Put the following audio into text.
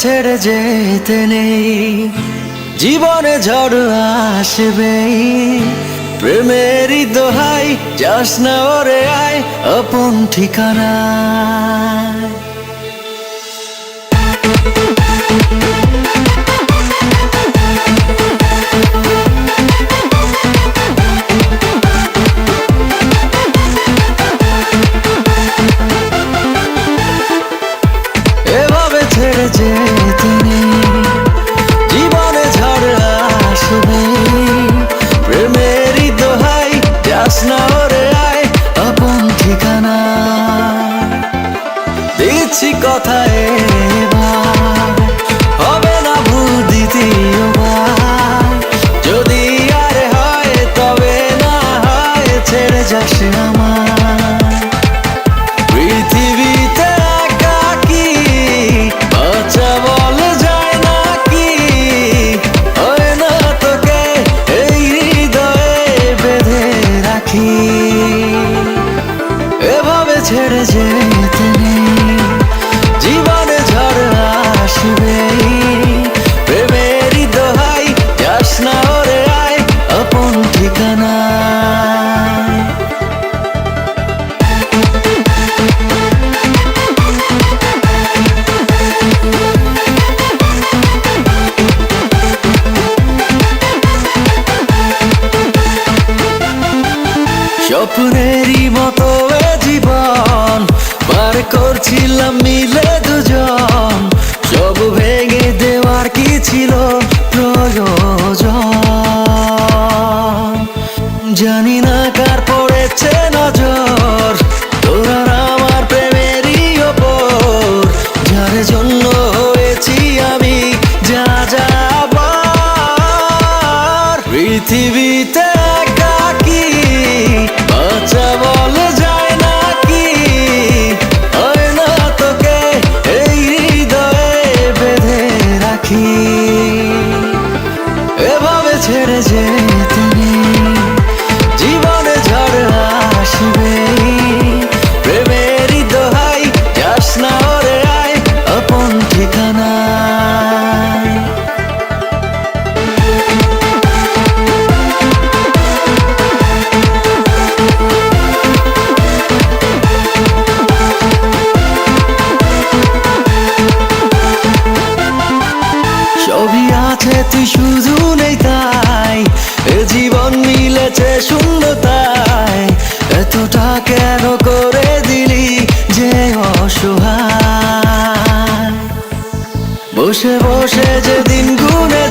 ছেড়ে যেতে নেই, জীবনে ঝড় আসবেই। প্রেমেরই দোহাই, যাস না ওরে আয় আপন ঠিকানা। এভাবে ছেড়ে যেতে নেই, জীবনে ঝড় আসবেই। প্রেমেরই দোহাই, যাস না ওরে আয় আপন ঠিকানা। দিচ্ছি কথা এবার, হবে না ভুল দ্বিতীয়বার। যদি আর হয় তবে না হয় ছেড়ে যাস আমার। পৃথিবীতে একাকী বাঁচা বলে যায় নাকি, হয় না তোকে এই হৃদয়ে বেঁধে রাখি। এভাবে ছেড়ে যেতে নেই, জীবনে ঝড় আসবেই। প্রেমেরই দোহাই, যাস না ওরে আয় আপন ঠিকানা। স্বপ্নেরই মতো এ জীবন পার করছিলাম মিলে দুজন। সব ভেঙে দেওয়ার কি ছিল প্রয়োজন? জানি না কার পড়েছে নজর তোর আর আমার প্রেমেরই ওপর, যার জন্য হয়েছি আমি যা যাবার। পৃথিবীতে একাকী বাঁচা বলে যায় নাকি, হয় না তোকে এই হৃদয়ে বেঁধে রাখি। এভাবে ছেড়ে যেতে নেই, জীবনে ঝড় আসবেই। প্রেমেরই দোহাই, যাস না ওরে আয় আপন ঠিকানা। সবই আছে তুই শুধু নেই তাই, এ জীবন মিলেছে শূন্যতায়। এতটা কেন করে দিলি যে অসহায়? বসে বসে যে দিন গুনে